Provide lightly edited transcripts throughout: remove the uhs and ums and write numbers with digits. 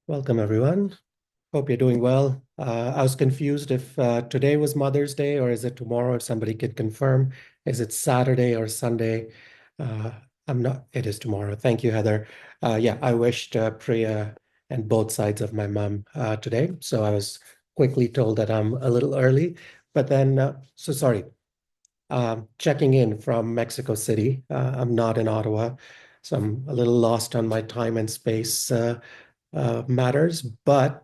Welcome, everyone. Hope you're doing well. I was confused if today was Mother's Day or is it tomorrow, if somebody could confirm. Is it Saturday or Sunday? Uh, I'm not, it is tomorrow. Thank you, Heather. Yeah, I wished Priya and both sides of my mom today. So I was quickly told that I'm a little early, but then, so sorry. Checking in from Mexico City. I'm not in Ottawa, so I'm a little lost on my time and space matters. But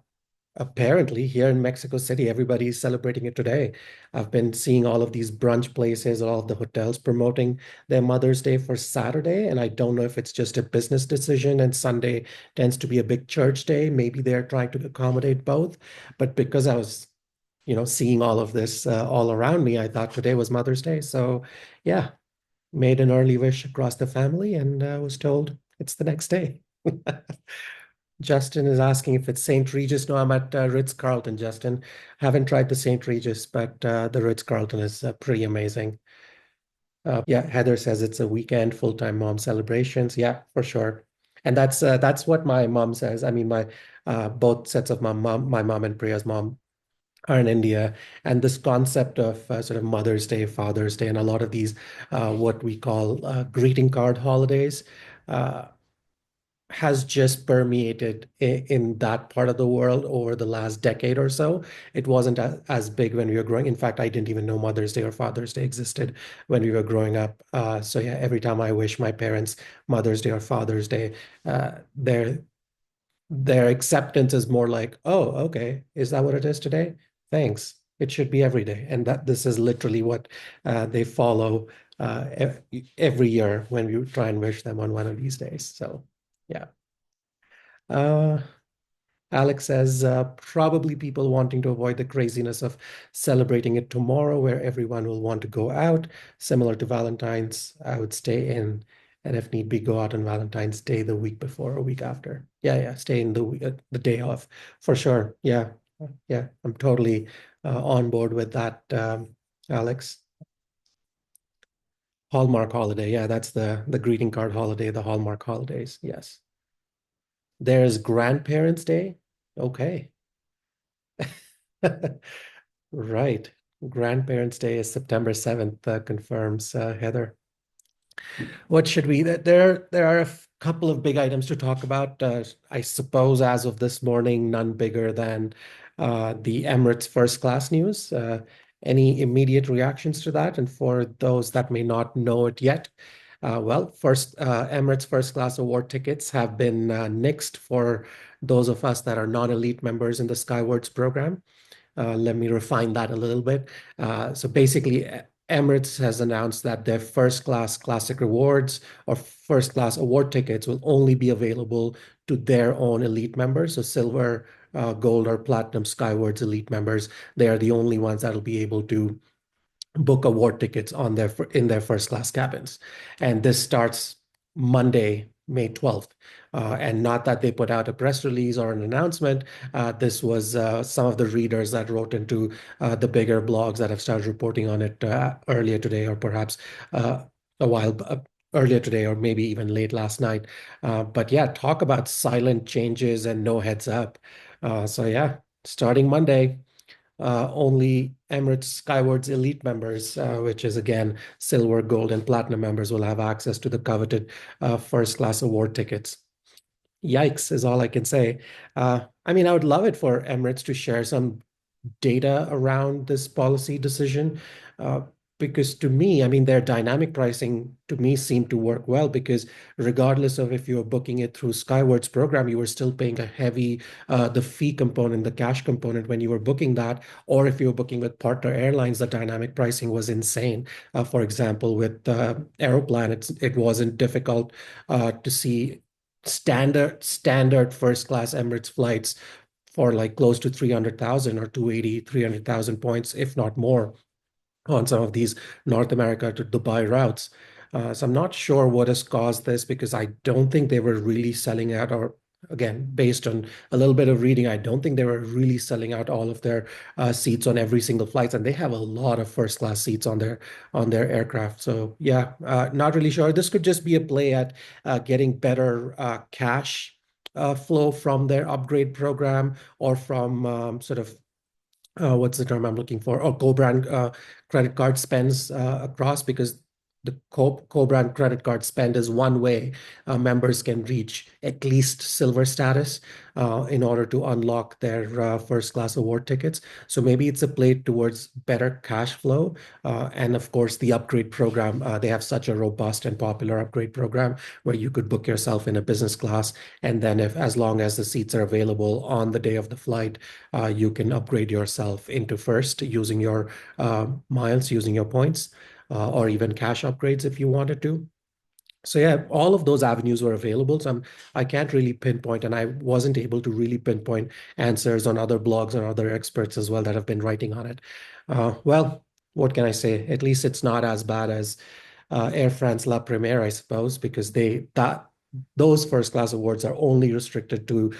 apparently, here in Mexico City, everybody's celebrating it today. I've been seeing all of these brunch places, all of the hotels promoting their Mother's Day for Saturday. And I don't know if it's just a business decision and Sunday tends to be a big church day. Maybe they're trying to accommodate both. But because I was seeing all of this all around me, I thought today was Mother's Day. So, yeah, made an early wish across the family and was told it's the next day. Justin is asking if it's St. Regis. No, I'm at Ritz-Carlton, Justin. Haven't tried the St. Regis, but the Ritz-Carlton is pretty amazing. Yeah, Heather says it's a weekend, full-time mom celebrations. Yeah, for sure. And that's what my mom says. I mean, my both sets of my mom and Priya's mom are in India, and this concept of sort of Mother's Day, Father's Day, and a lot of these what we call greeting card holidays uh, has just permeated in that part of the world over the last decade or so. It wasn't as big when we were growing. In fact, I didn't even know Mother's Day or Father's Day existed when we were growing up. So yeah, every time I wish my parents Mother's Day or Father's Day, their acceptance is more like, oh, okay, is that what it is today? Thanks. It should be every day. And that this is literally what they follow every year when we try and wish them on one of these days. So, yeah. Uh, Alex says, probably people wanting to avoid the craziness of celebrating it tomorrow, where everyone will want to go out. Similar to Valentine's, I would stay in, and if need be, go out on Valentine's Day the week before or week after. Yeah, yeah, stay in the day off for sure. Yeah, yeah, I'm totally on board with that, Alex. Hallmark holiday, yeah, that's the greeting card holiday, the Hallmark holidays. Yes, there's Grandparents' Day. Okay. Right. Grandparents' Day is September 7th, confirms Heather. What should we, there are a couple of big items to talk about. I suppose as of this morning, none bigger than the Emirates first class news. Any immediate reactions to that? And for those that may not know it yet, well, first, Emirates first class award tickets have been nixed for those of us that are non-elite members in the Skywards program. Let me refine that a little bit. So basically, Emirates has announced that their first class classic rewards or first class award tickets will only be available to their own elite members. So silver, gold, or platinum Skywards elite members, they are the only ones that will be able to book award tickets on their in their first class cabins. And this starts Monday, May 12th. And not that they put out a press release or an announcement. This was some of the readers that wrote into the bigger blogs that have started reporting on it earlier today, or perhaps a while earlier today, or maybe even late last night. But yeah, talk about silent changes and no heads up. So yeah, starting Monday, only Emirates Skywards Elite members, which is again silver, gold, and platinum members, will have access to the coveted first class award tickets. Yikes, is all I can say. I mean, I would love it for Emirates to share some data around this policy decision. Uh, because to me, I mean, their dynamic pricing to me seemed to work well because regardless of if you're booking it through Skyward's program, you were still paying a heavy, the fee component, the cash component when you were booking that, or if you were booking with partner airlines, the dynamic pricing was insane. For example, with Aeroplan, it wasn't difficult to see standard first class Emirates flights for like close to 300,000 or 280, 300,000 points, if not more, on some of these North America to Dubai routes. So I'm not sure what has caused this because I don't think they were really selling out, or again, based on a little bit of reading, I don't think they were really selling out all of their seats on every single flight, and they have a lot of first class seats on their aircraft. So yeah, not really sure. This could just be a play at getting better cash flow from their upgrade program or from sort of what's the term I'm looking for? Or co-brand credit card spends across, because the co-brand credit card spend is one way members can reach at least silver status in order to unlock their first class award tickets. So maybe it's a play towards better cash flow. And of course, the upgrade program, they have such a robust and popular upgrade program where you could book yourself in a business class. And then if, as long as the seats are available on the day of the flight, you can upgrade yourself into first using your miles, using your points, or even cash upgrades if you wanted to. So yeah, all of those avenues were available. So I can't really pinpoint, and I wasn't able to really pinpoint answers on other blogs and other experts as well that have been writing on it. Well, what can I say? At least it's not as bad as Air France La Première, I suppose, because those first class awards are only restricted to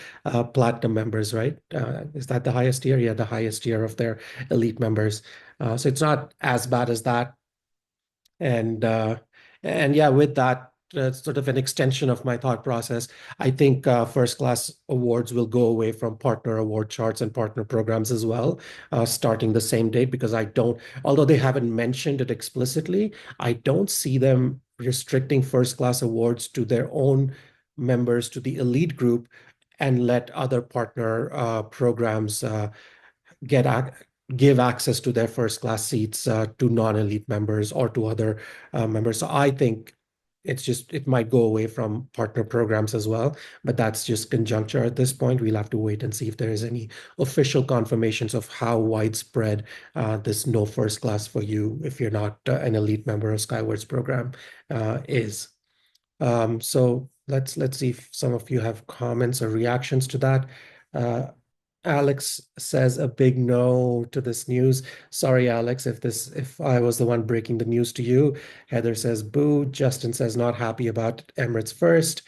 platinum members, right? Is that the highest tier? Yeah, the highest tier of their elite members. So it's not as bad as that. And yeah, with that, sort of an extension of my thought process, I think first class awards will go away from partner award charts and partner programs as well, starting the same date, because although they haven't mentioned it explicitly, I don't see them restricting first class awards to their own members, to the elite group, and let other partner programs get give access to their first class seats to non-elite members or to other members. So I think it might go away from partner programs as well, but that's just conjecture at this point. We'll have to wait and see if there is any official confirmations of how widespread this no first class for you if you're not an elite member of Skyward's program is. So let's see if some of you have comments or reactions to that. Alex says a big no to this news. Sorry, Alex, if I was the one breaking the news to you. Heather says boo. Justin says not happy about Emirates first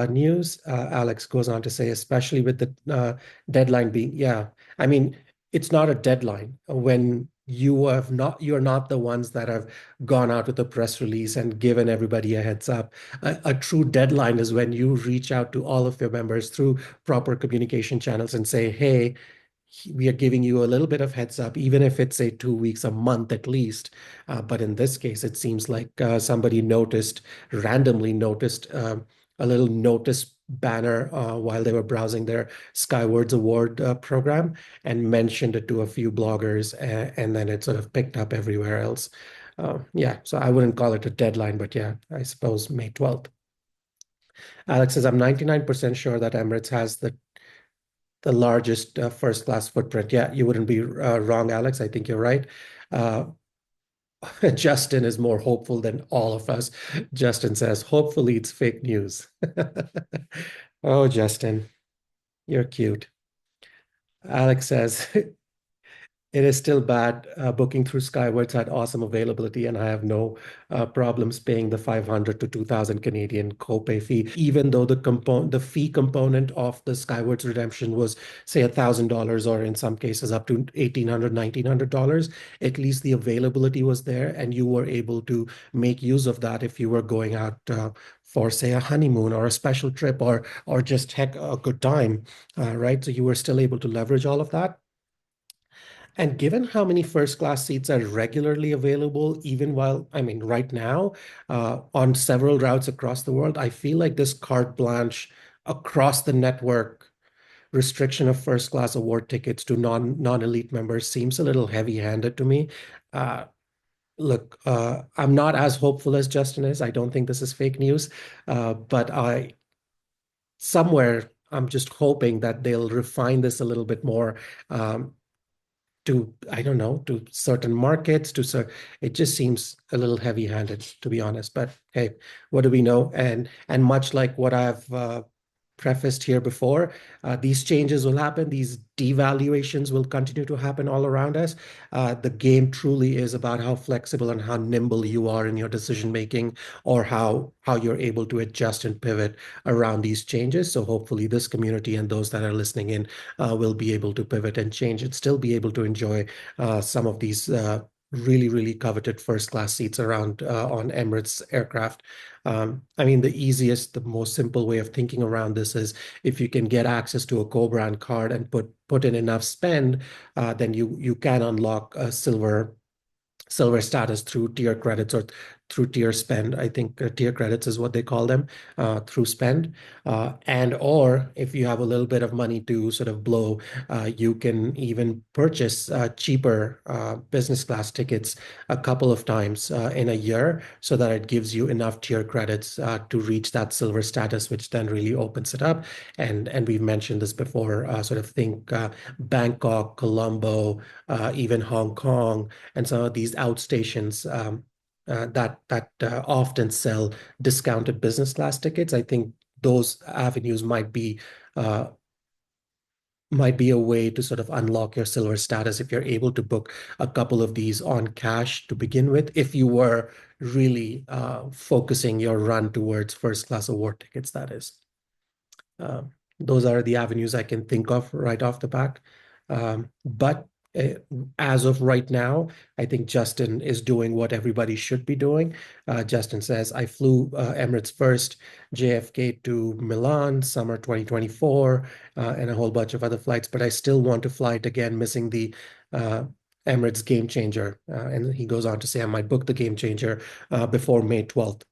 news. Alex goes on to say, especially with the deadline being, yeah. I mean, it's not a deadline when you're not the ones that have gone out with a press release and given everybody a heads up. A true deadline is when you reach out to all of your members through proper communication channels and say, hey, we are giving you a little bit of heads up, even if it's say 2 weeks, a month at least. But in this case, it seems like somebody randomly noticed a little notice banner while they were browsing their Skywards Award program and mentioned it to a few bloggers, and then it sort of picked up everywhere else. Yeah, so I wouldn't call it a deadline, but yeah, I suppose May 12th. Alex says, I'm 99% sure that Emirates has the largest first class footprint. Yeah, you wouldn't be wrong, Alex. I think you're right. Justin is more hopeful than all of us. Justin says, hopefully it's fake news. Oh, Justin, you're cute. Alex says, it is still bad. Booking through Skywards had awesome availability, and I have no problems paying the 500 to 2,000 Canadian copay fee, even though the fee component of the Skywards redemption was, say, $1,000, or in some cases up to $1,800, $1,900. At least the availability was there, and you were able to make use of that if you were going out for, say, a honeymoon or a special trip, or just heck, a good time, right? So you were still able to leverage all of that. And given how many first class seats are regularly available, even right now, on several routes across the world, I feel like this carte blanche across the network restriction of first class award tickets to non-elite members seems a little heavy-handed to me. Look, I'm not as hopeful as Justin is. I don't think this is fake news, but I'm just hoping that they'll refine this a little bit more. To, I don't know, to certain markets, it just seems a little heavy-handed, to be honest. But hey, what do we know? And much like what I've prefaced here before, these changes will happen. These devaluations will continue to happen all around us. The game truly is about how flexible and how nimble you are in your decision making, or how you're able to adjust and pivot around these changes. So hopefully this community and those that are listening in will be able to pivot and change and still be able to enjoy some of these really, really coveted first class seats around on Emirates aircraft. I mean, the easiest, the most simple way of thinking around this is if you can get access to a co-brand card and put in enough spend, then you can unlock a silver status through tier credits or through tier spend. I think tier credits is what they call them, through spend. And or if you have a little bit of money to sort of blow, you can even purchase cheaper business class tickets a couple of times in a year so that it gives you enough tier credits to reach that silver status, which then really opens it up. And we've mentioned this before, sort of think Bangkok, Colombo, even Hong Kong, and some of these outstations that often sell discounted business class tickets. I think those avenues uh, might be a way to sort of unlock your silver status if you're able to book a couple of these on cash to begin with, if you were really focusing your run towards first class award tickets, that is. Um, those are the avenues I can think of right off the back. But uh, as of right now, I think Justin is doing what everybody should be doing. Justin says, I flew Emirates first, JFK to Milan, summer 2024, and a whole bunch of other flights, but I still want to fly it again, missing the uh, Emirates Game Changer. And he goes on to say, I might book the Game Changer before May 12th.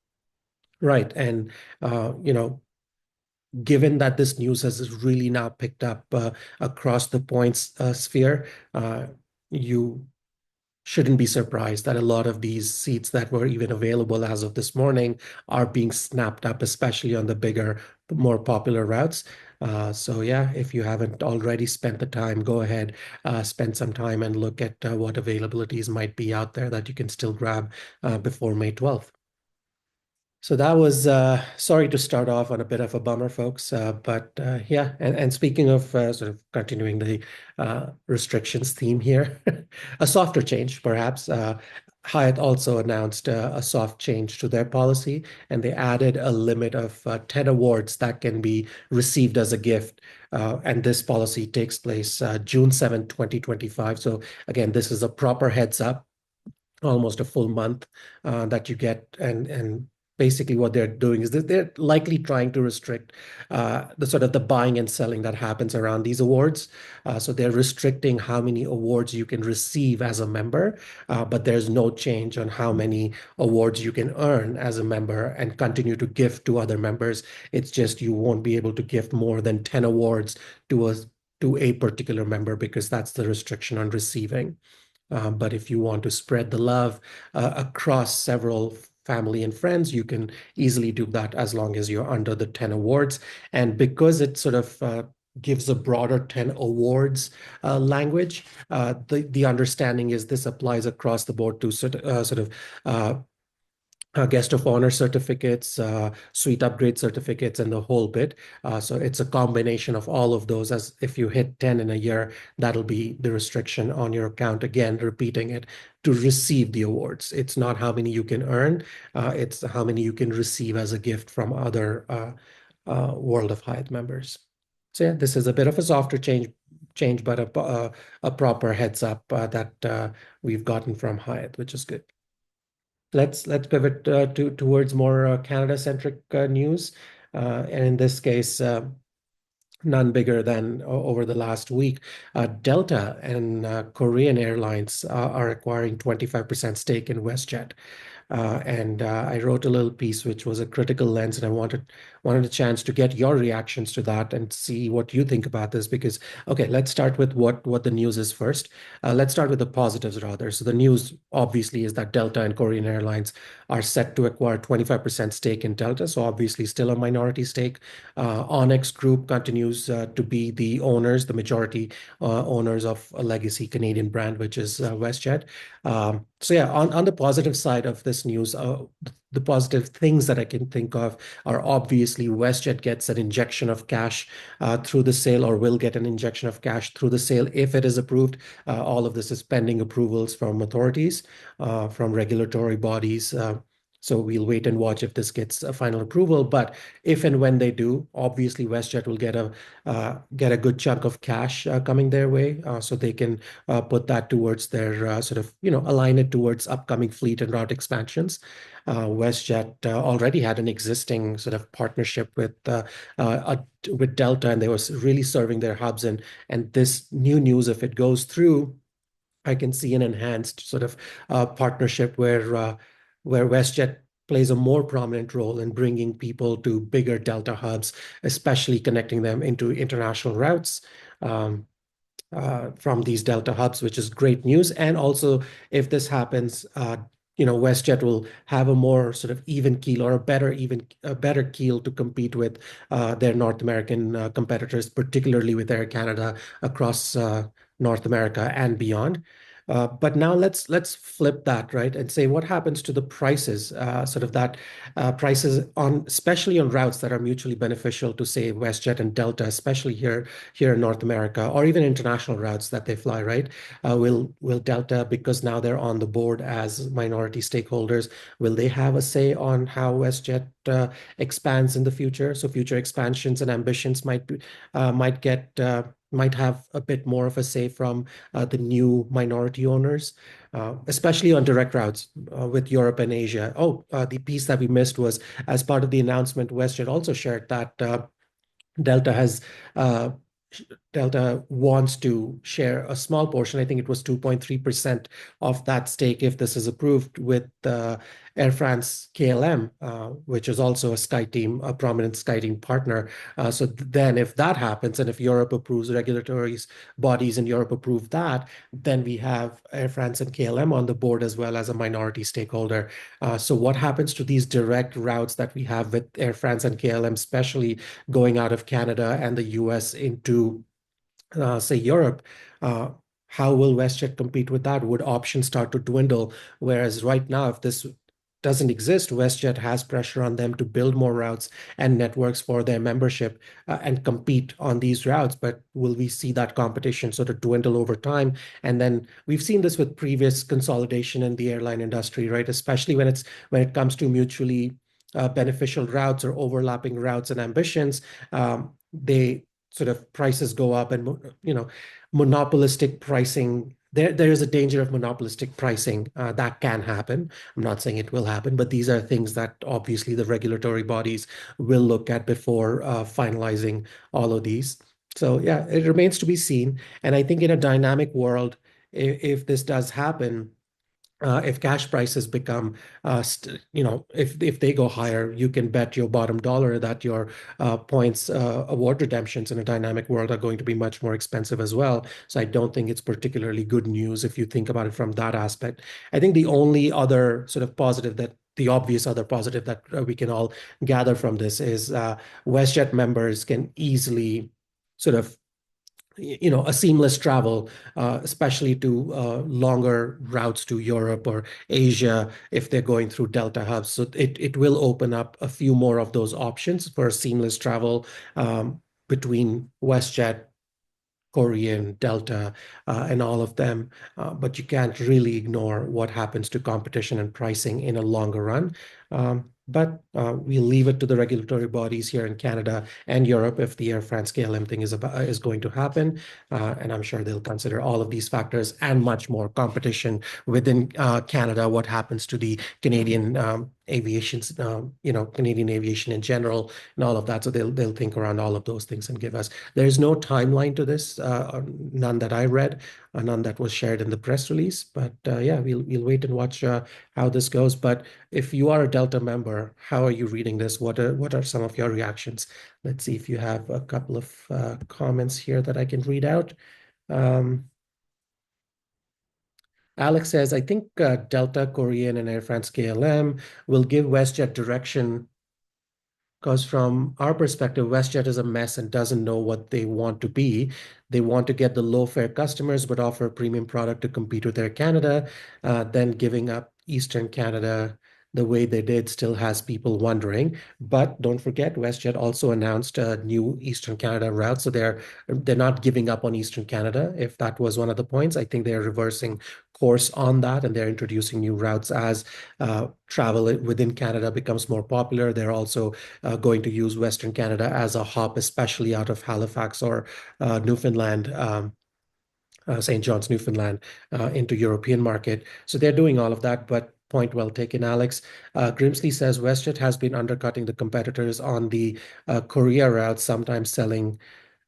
Right. And, you know, given that this news has really now picked up across the points sphere, you shouldn't be surprised that a lot of these seats that were even available as of this morning are being snapped up, especially on the bigger, more popular routes. So yeah, if you haven't already spent the time, go ahead, spend some time and look at what availabilities might be out there that you can still grab before May 12th. So that was sorry to start off on a bit of a bummer, folks. But yeah, and speaking of sort of continuing the restrictions theme here, a softer change, perhaps. Hyatt also announced a soft change to their policy, and they added a limit of 10 awards that can be received as a gift. And this policy takes place June 7th, 2025. So again, this is a proper heads up, almost a full month that you get. And basically what they're doing is that they're likely trying to restrict the sort of the buying and selling that happens around these awards. So they're restricting how many awards you can receive as a member, but there's no change on how many awards you can earn as a member and continue to gift to other members. It's just you won't be able to gift more than 10 awards to a particular member because that's the restriction on receiving. But if you want to spread the love across several family and friends, you can easily do that as long as you're under the 10 awards. And because it sort of gives a broader 10 awards language, the understanding is this applies across the board to sort of guest of honor certificates, suite upgrade certificates, and the whole bit. So it's a combination of all of those. As if you hit 10 in a year, that'll be the restriction on your account. Again, repeating it, to receive the awards. It's not how many you can earn, it's how many you can receive as a gift from other World of Hyatt members. So yeah, this is a bit of a softer change, but a proper heads up that we've gotten from Hyatt, which is good. Let's pivot towards more Canada-centric news, and in this case, none bigger than over the last week. Delta and Korean Airlines are acquiring 25% stake in WestJet. And I wrote a little piece which was a critical lens, and I wanted a chance to get your reactions to that and see what you think about this. Because okay, let's start with what the news is first. Let's start with the positives rather. So the news obviously is that Delta and Korean Airlines are set to acquire 25% stake in Delta. So obviously still a minority stake. Onyx Group continues to be the owners, the majority owners of a legacy Canadian brand, which is WestJet. So yeah, on the positive side of this news, the positive things that I can think of are obviously WestJet gets an injection of cash through the sale, or will get an injection of cash through the sale if it is approved. All of this is pending approvals from authorities, from regulatory bodies. So we'll wait and watch if this gets a final approval. But if and when they do, obviously WestJet will get a good chunk of cash coming their way, so they can put that towards their sort of align it towards upcoming fleet and route expansions. WestJet already had an existing sort of partnership uh, with Delta, and they were really serving their hubs. And this new news, if it goes through, I can see an enhanced sort of partnership where WestJet plays a more prominent role in bringing people to bigger Delta hubs, especially connecting them into international routes. Um, from these Delta hubs, which is great news. And also, if this happens, WestJet will have a more sort of even keel or a better keel to compete with their North American competitors, particularly with Air Canada across North America and beyond. But now let's flip that, right, and say what happens to the prices, sort of that prices on, especially on routes that are mutually beneficial to say WestJet and Delta, especially here in North America, or even international routes that they fly, right? Will Delta, because now they're on the board as minority stakeholders, will they have a say on how WestJet expands in the future? So future expansions and ambitions might have a bit more of a say from the new minority owners, especially on direct routes with Europe and Asia. Oh, the piece that we missed was, as part of the announcement, WestJet also shared that Delta has uh, Delta wants to share a small portion. I think it was 2.3% of that stake if this is approved with Air France KLM, which is also a prominent SkyTeam partner. So then if that happens, and if Europe approves, regulatory bodies in Europe approve that, then we have Air France and KLM on the board as well as a minority stakeholder. So what happens to these direct routes that we have with Air France and KLM, especially going out of Canada and the US into say Europe, uh, how will WestJet compete with that? Would options start to dwindle? Whereas right now, if this doesn't exist, WestJet has pressure on them to build more routes and networks for their membership and compete on these routes. But will we see that competition sort of dwindle over time? And then we've seen this with previous consolidation in the airline industry, right? Especially when it comes to mutually beneficial routes or overlapping routes and ambitions. They sort of prices go up, and monopolistic pricing, there is a danger of monopolistic pricing that can happen. I'm not saying it will happen, but these are things that obviously the regulatory bodies will look at before finalizing all of these. So yeah, it remains to be seen. And I think in a dynamic world, if this does happen, if cash prices become, if they go higher, you can bet your bottom dollar that your points award redemptions in a dynamic world are going to be much more expensive as well. So I don't think it's particularly good news if you think about it from that aspect. I think the only other sort of positive that the obvious other positive that we can all gather from this is WestJet members can easily sort of a seamless travel, especially to longer routes to Europe or Asia if they're going through Delta hubs. So it will open up a few more of those options for seamless travel between WestJet, Korean, Delta, and all of them. But you can't really ignore what happens to competition and pricing in a longer run. But we'll leave it to the regulatory bodies here in Canada and Europe if the Air France KLM thing is going to happen. And I'm sure they'll consider all of these factors and much more: competition within Canada, what happens to the Canadian Canadian aviation in general, and all of that. So they'll think around all of those things and give us. There's no timeline to this, none that I read, none that was shared in the press release. But yeah, we'll wait and watch how this goes. But if you are a Delta member, how are you reading this? What are some of your reactions? Let's see if you have a couple of comments here that I can read out. Um, Alex says, I think Delta, Korean, and Air France KLM will give WestJet direction, because from our perspective, WestJet is a mess and doesn't know what they want to be. They want to get the low fare customers, but offer a premium product to compete with Air Canada. Then giving up Eastern Canada the way they did still has people wondering. But don't forget, WestJet also announced a new Eastern Canada route. So they're not giving up on Eastern Canada. If that was one of the points, I think they're reversing course on that, and they're introducing new routes as travel within Canada becomes more popular. They're also going to use Western Canada as a hub, especially out of Halifax or Newfoundland. St. John's, Newfoundland, into European market. So they're doing all of that, but point well taken, Alex. Grimsley says WestJet has been undercutting the competitors on the Korea route, sometimes selling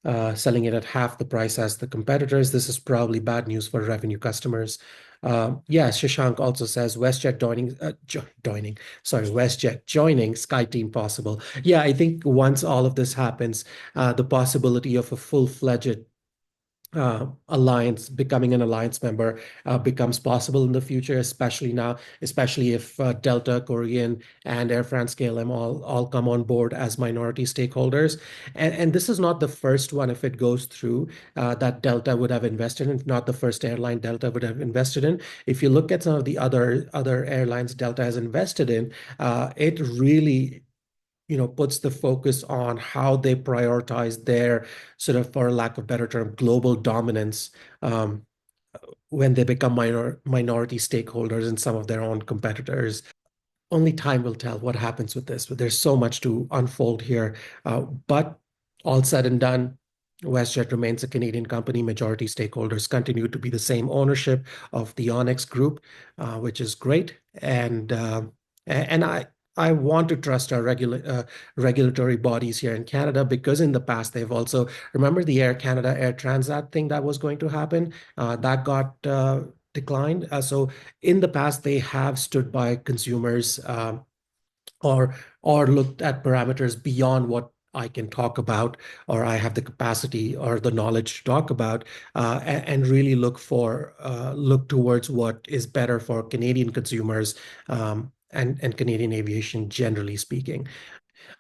it at half the price as the competitors. This is probably bad news for revenue customers. Yeah, Shashank also says WestJet WestJet joining SkyTeam possible. Yeah, I think once all of this happens, the possibility of a full-fledged alliance, becoming an alliance member becomes possible in the future, especially now, especially if Delta, Korean, and Air France KLM all come on board as minority stakeholders. And this is not the first one, if it goes through, that Delta would have invested in, not the first airline Delta would have invested in. If you look at some of the other airlines Delta has invested in, it really puts the focus on how they prioritize their sort of, for lack of better term, global dominance when they become minority stakeholders in some of their own competitors. Only time will tell what happens with this, but there's so much to unfold here. But all said and done, WestJet remains a Canadian company. Majority stakeholders continue to be the same ownership of the Onyx Group, which is great. And I want to trust our regulatory bodies here in Canada, because in the past they've also, remember the Air Canada Air Transat thing that was going to happen, that got declined. So in the past, they have stood by consumers, or looked at parameters beyond what I can talk about, or I have the capacity or the knowledge to talk about, and really look towards what is better for Canadian consumers, and Canadian aviation, generally speaking.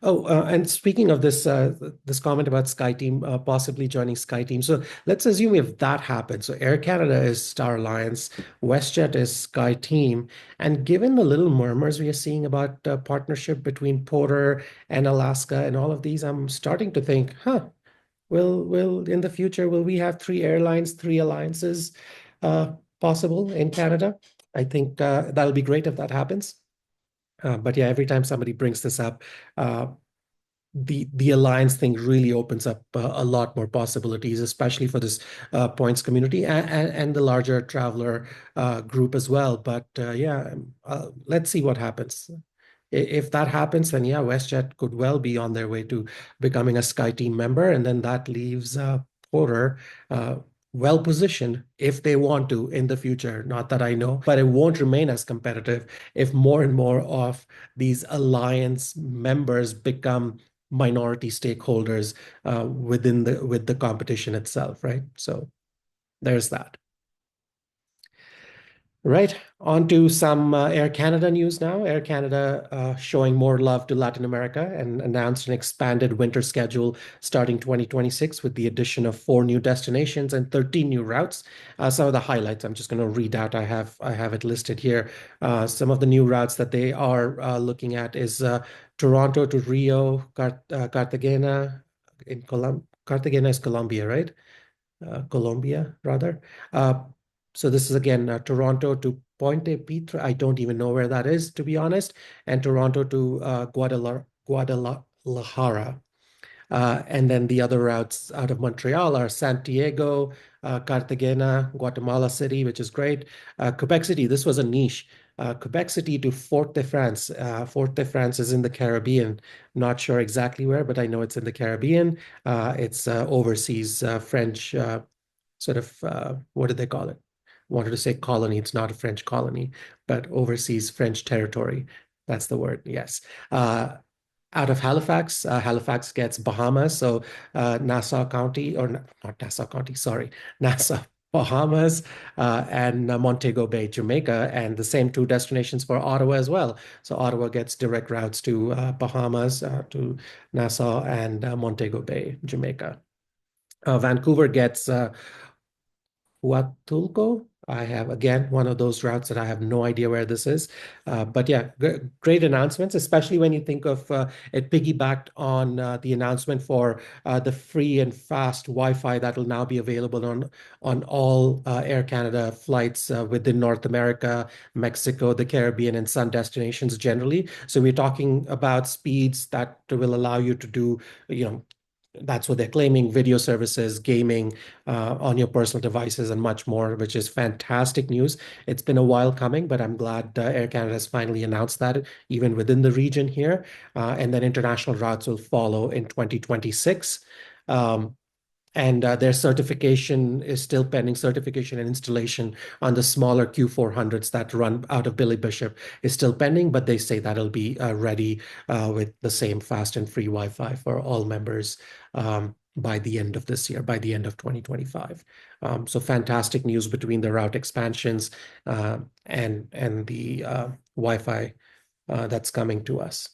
Oh, and speaking of this comment about SkyTeam possibly joining SkyTeam. So let's assume if that happens. So Air Canada is Star Alliance, WestJet is SkyTeam, and given the little murmurs we are seeing about partnership between Porter and Alaska and all of these, I'm starting to think, will in the future will we have three airlines, three alliances possible in Canada? I think that'll be great if that happens. But yeah, every time somebody brings this up, uh, the alliance thing really opens up a lot more possibilities, especially for this points community, and the larger traveler group as well. But yeah, let's see what happens. If that happens, then yeah, WestJet could well be on their way to becoming a SkyTeam member, and then that leaves Porter well positioned if they want to in the future. Not that I know, but it won't remain as competitive if more and more of these alliance members become minority stakeholders with the competition itself, right? So there's that. Right. On to some Air Canada news now. Air Canada showing more love to Latin America and announced an expanded winter schedule starting 2026 with the addition of 4 new destinations and 13 new routes. Some of the highlights I'm just going to read out. I have it listed here. Some of the new routes that they are looking at is Toronto to Rio, Cartagena in Cartagena is Colombia, right? Colombia, rather. Uh, so this is again Toronto to Puente Pitre. I don't even know where that is, to be honest. And Toronto to Guadalajara. And then the other routes out of Montreal are Santiago, Cartagena, Guatemala City, which is great. Quebec City, this was a niche. Quebec City to Fort de France. Fort de France is in the Caribbean. Not sure exactly where, but I know it's in the Caribbean. It's overseas French sort of, what do they call it? Wanted to say colony. It's not a French colony, but overseas French territory. That's the word. Yes. Out of Halifax, Halifax gets Bahamas. So Nassau County, or not Nassau County, sorry, Nassau, Bahamas, and Montego Bay, Jamaica, and the same 2 destinations for Ottawa as well. So Ottawa gets direct routes to Bahamas, to Nassau, and Montego Bay, Jamaica. Vancouver gets Huatulco. I have, again, one of those routes that I have no idea where this is. But yeah, great announcements, especially when you think of it piggybacked on the announcement for the free and fast Wi-Fi that will now be available on all Air Canada flights within North America, Mexico, the Caribbean, and sun destinations generally. So we're talking about speeds that will allow you to do, you know, that's what they're claiming, video services, gaming on your personal devices, and much more, which is fantastic news. It's been a while coming, but I'm glad Air Canada has finally announced that, even within the region here. And then international routes will follow in 2026. Um, and their certification is still pending. Certification and installation on the smaller Q400s that run out of Billy Bishop is still pending, but they say that'll be ready with the same fast and free Wi-Fi for all members by the end of this year, by the end of 2025. So fantastic news between the route expansions and the Wi-Fi that's coming to us.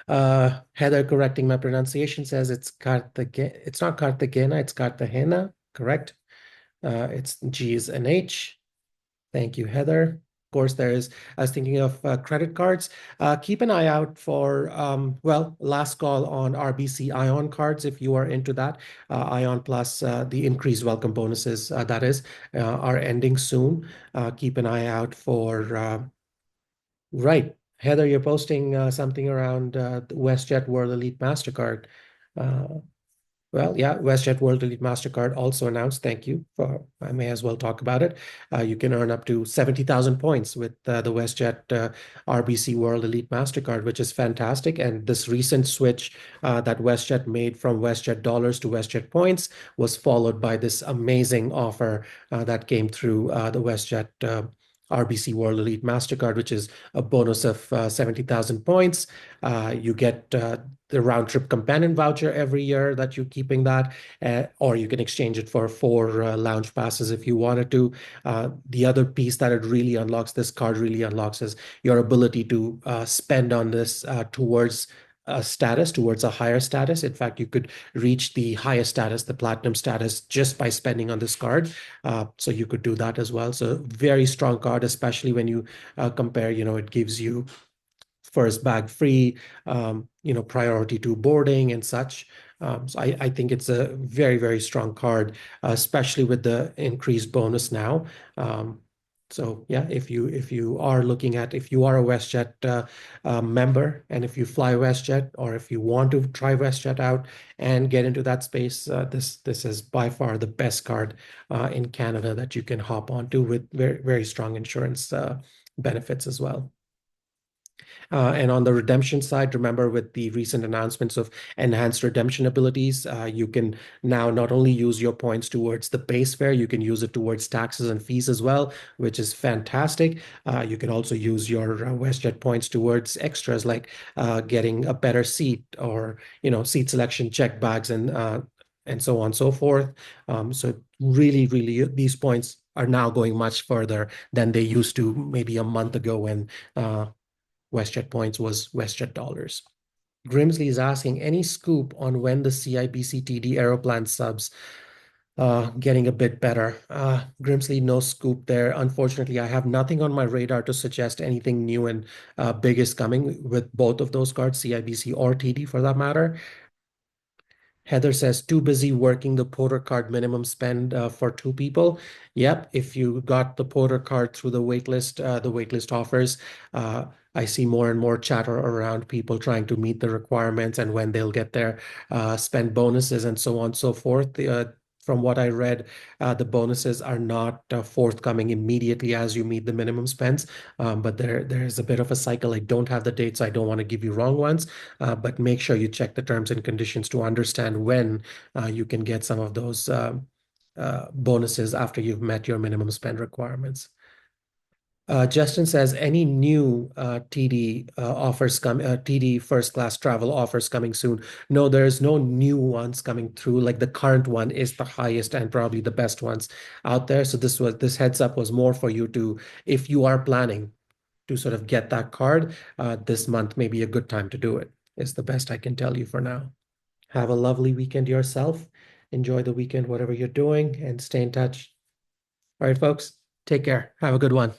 Heather correcting my pronunciation says it's Cartagena. It's not Cartagena, it's Cartagena, correct? It's G is an H. Thank you, Heather. Of course, I was thinking of credit cards. Keep an eye out for, well, last call on RBC Ion cards if you are into that. Ion Plus, the increased welcome bonuses, that is, are ending soon. Keep an eye out for right. Heather, you're posting something around the WestJet World Elite Mastercard. Uh, well, yeah, WestJet World Elite Mastercard also announced. Thank you for. I may as well talk about it. You can earn up to 70,000 points with the WestJet RBC World Elite Mastercard, which is fantastic. And this recent switch that WestJet made from WestJet dollars to WestJet points was followed by this amazing offer that came through the WestJet RBC World Elite Mastercard, which is a bonus of 70,000 points. You get the round trip companion voucher every year that you're keeping that, or you can exchange it for 4 lounge passes if you wanted to. The other piece that it really unlocks, this card really unlocks, is your ability to spend on this towards a status, towards a higher status. In fact, you could reach the highest status, the platinum status, just by spending on this card. So you could do that as well. So very strong card, especially when you compare, it gives you first bag free, priority to boarding and such. So I think it's a very, very strong card, especially with the increased bonus now. So yeah, if you are looking at, if you are a WestJet member, and if you fly WestJet, or if you want to try WestJet out and get into that space, this is by far the best card in Canada that you can hop onto, with very, very strong insurance benefits as well. And on the redemption side, remember, with the recent announcements of enhanced redemption abilities, you can now not only use your points towards the base fare, you can use it towards taxes and fees as well, which is fantastic. You can also use your WestJet points towards extras like getting a better seat, or seat selection, check bags, and so on and so forth. So really, really, these points are now going much further than they used to maybe a month ago when WestJet points was WestJet dollars. Grimsley is asking, any scoop on when the CIBC TD Aeroplan subs getting a bit better? Grimsley, no scoop there. Unfortunately, I have nothing on my radar to suggest anything new and big is coming with both of those cards, CIBC or TD for that matter. Heather says, too busy working the Porter card minimum spend for 2 people. Yep, if you got the Porter card through the waitlist offers, I see more and more chatter around people trying to meet the requirements and when they'll get their spend bonuses and so on and so forth. From what I read, the bonuses are not forthcoming immediately as you meet the minimum spends, but there's a bit of a cycle. I don't have the dates, so I don't want to give you wrong ones, but make sure you check the terms and conditions to understand when you can get some of those bonuses after you've met your minimum spend requirements. Justin says, any new TD TD first class travel offers coming soon? No, there's no new ones coming through. Like, the current one is the highest and probably the best ones out there. So this heads up was more for you to, if you are planning to sort of get that card, this month may be a good time to do it, is the best I can tell you for now. Have a lovely weekend yourself. Enjoy the weekend, whatever you're doing, and stay in touch. All right, folks, take care. Have a good one.